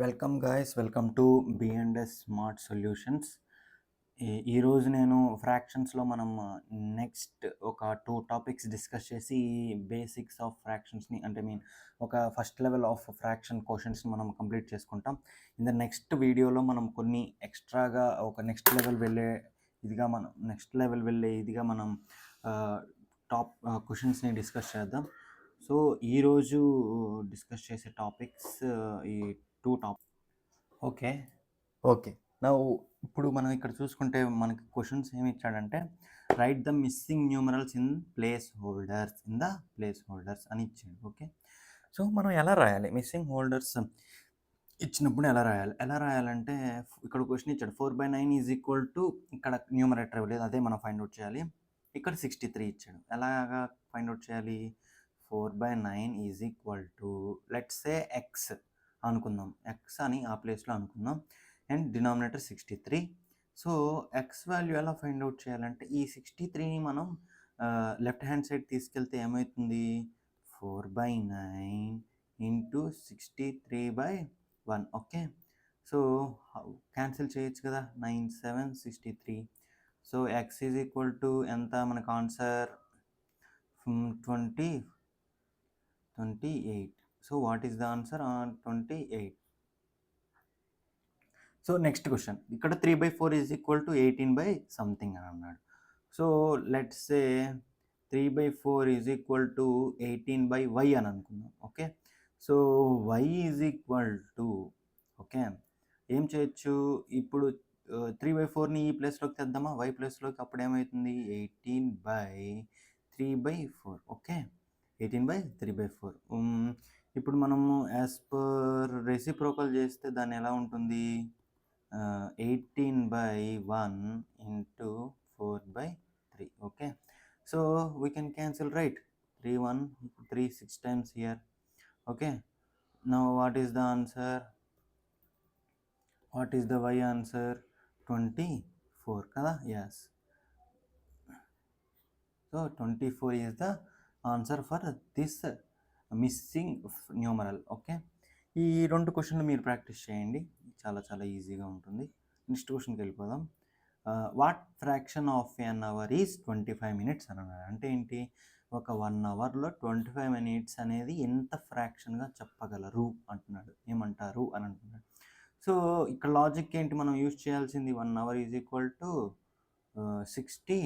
Welcome guys, welcome to B&S smart solutions. ఈరోజు నేను ఫ్రాక్షన్స్లో మనం నెక్స్ట్ ఒక 2 టాపిక్స్ డిస్కస్ చేసి బేసిక్స్ ఆఫ్ ఫ్రాక్షన్స్ని అంటే ఒక ఫస్ట్ లెవెల్ ఆఫ్ ఫ్రాక్షన్ క్వశ్చన్స్ని మనం కంప్లీట్ చేసుకుంటాం. ఇన్ ద నెక్స్ట్ వీడియోలో మనం కొన్ని ఎక్స్ట్రాగా ఒక నెక్స్ట్ లెవెల్ వెళ్ళే ఇదిగా మనం టాప్ క్వశ్చన్స్ని డిస్కస్ చేద్దాం. సో ఈరోజు డిస్కస్ చేసే టాపిక్స్ ఈ 2 టాపిక్స్. ఓకే నా ఇప్పుడు మనం ఇక్కడ చూసుకుంటే మనకి క్వశ్చన్స్ ఏమి ఇచ్చాడంటే right the missing numerals in place holders అని ఇచ్చాడు. ఓకే, సో మనం ఎలా రాయాలి మిస్సింగ్ హోల్డర్స్ ఇచ్చినప్పుడు ఎలా రాయాలంటే ఇక్కడ క్వశ్చన్ ఇచ్చాడు 4/9 ఈజ్ ఈక్వల్ టు ఇక్కడ న్యూమరేటర్ ఇవ్వలేదు, అదే మనం ఫైండ్ అవుట్ చేయాలి. ఇక్కడ 63 ఇచ్చాడు, ఎలాగా ఫైండ్ అవుట్ చేయాలి? 4/9 is equal to let's say X అనుకుందాం, ఎక్స్ అని ఆ ప్లేస్లో అనుకుందాం, and denominator 63. So X value ఎలా ఫైండ్ అవుట్ చేయాలంటే ఈ 63ని మనం లెఫ్ట్ హ్యాండ్ సైడ్ తీసుకెళ్తే ఏమవుతుంది? 4/9 ఇంటూ 63/1. ఓకే, సో క్యాన్సిల్ చేయొచ్చు కదా, 9 7 63. So X is equal to ఎంత మనకు answer? 28. So what is the answer? 28. So next question, ఇక్కడ 3/4 ఈజ్ ఈక్వల్ టు 18 సంథింగ్ అని అన్నాడు. So let's say 3/4 is equal to 18/y అని అనుకుందాం. Okay, so y is equal to okay ఏం చేయొచ్చు ఇప్పుడు? 3/4ని ఈ ప్లేస్లోకి తెద్దామా, y ప్లేస్లోకి. అప్పుడు ఏమవుతుంది? 18/3/4. ఓకే, 18/3/4. ఇప్పుడు మనము యాజ్ పర్ రెసిప్రోకల్ చేస్తే దాన్ని ఎలా ఉంటుంది? 18/1 into 4/3. okay, so we can cancel, right? 3 6 times here. okay, now what is the answer? What is the y answer? 24 kada? Yes, so 24 is the answer for this missing numeral. okay, ఈ 2 క్వశ్చన్లు మీరు practice చేయండి, చాలా చాలా ఈజీగా ఉంటుంది. Next క్వశ్చన్కి వెళ్ళిపోదాం. What fraction of an hour is 25 minutes అని అన్నాడు. అంటే ఏంటి? ఒక 1 అవర్లో 25 minutes అనేది ఎంత ఫ్రాక్షన్గా చెప్పగలరు అంటున్నాడు. ఏమంటారు అని అంటున్నాడు. సో ఇక్కడ లాజిక్ ఏంటి మనం యూజ్ చేయాల్సింది? 1 hour is equal to 60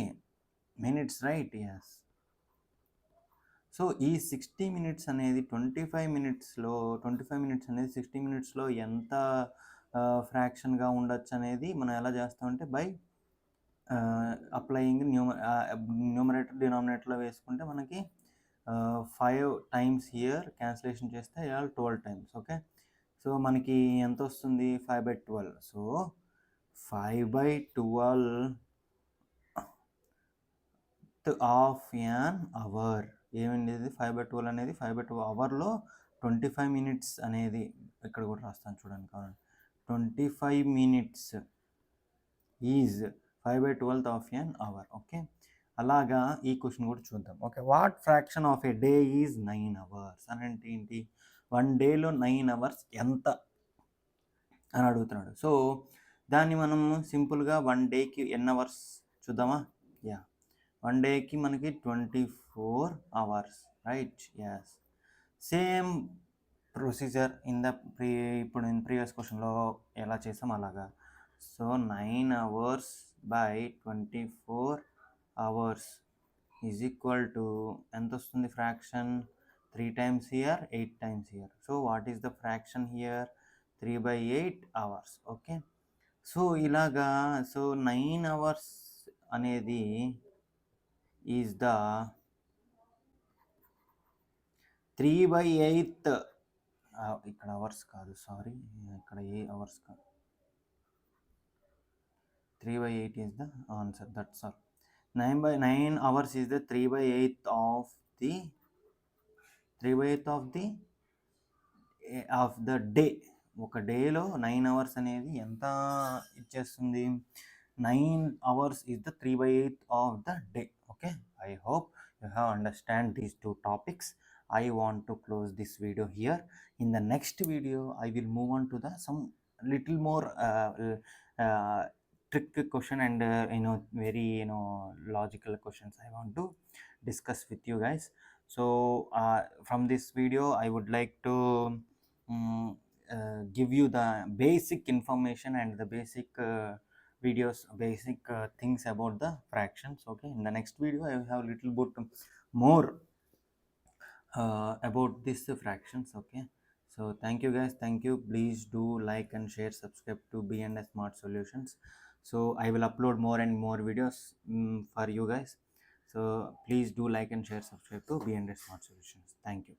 minutes, right? Yes. So ఈ 60 minutes అనేది 25 minutes అనేది 60 minutesలో ఎంత ఫ్రాక్షన్గా ఉండొచ్చు అనేది మనం ఎలా చేస్తామంటే బై అప్లయింగ్ న్యూమరేటర్ డినామినేటర్లో వేసుకుంటే మనకి 5 times హియర్ క్యాన్సిలేషన్ చేస్తే 12 times. ఓకే, సో మనకి ఎంత వస్తుంది? 5/12. So 5/12 of an hour. ఏమండి ఇది? 5/12 అనేది 5/12 అవర్లో 25 minutes అనేది ఇక్కడ కూడా రాస్తాను చూడండి కావాలి. 25 minutes is 5/12 of an hour. Okay, అలాగా ఈ క్వశ్చన్ కూడా చూద్దాం. Okay, what fraction of a day is 9 hours అని అంటే ఏంటి? 1 డేలో 9 hours ఎంత అని అడుగుతున్నాడు. సో దాన్ని మనం సింపుల్గా 1 డేకి ఎన్ని అవర్స్ చూద్దామా? 1 డేకి మనకి 24 hours, right? Yes. Same procedure ఇప్పుడు ప్రీవియస్ క్వశ్చన్లో ఎలా చేసాం అలాగా. So 9 hours by 24 hours is equal to ఎంత వస్తుంది fraction? 3 times here, 8 times here. So what is the fraction here? 3/8 hours. Okay, so ఇలాగా. సో 9 hours అనేది ఈజ్ ద 3/8. ఇక్కడ అవర్స్ కాదు, సారీ, ఇక్కడ ఏ అవర్స్ కాదు. 3/8 is the answer, that's all. 9 hours is the 3/8 of the day. ఒక డేలో 9 hours అనేది ఎంత ఇచ్చేస్తుంది? 9 hours is the 3/8 of the day. okay, I hope you have understand these 2 topics. I want to close this video here. In the next video, I will move on to the some little more trick question and very logical questions I want to discuss with you guys. So from this video, I would like to give you the basic information and the basic videos, basic things about the fractions. Okay, in the next video I will have a little bit more about this fractions. Okay, so thank you guys, thank you. Please do like and share, subscribe to B&S Smart Solutions. So I will upload more and more videos for you guys. So please do like and share, subscribe to B&S Smart Solutions. Thank you.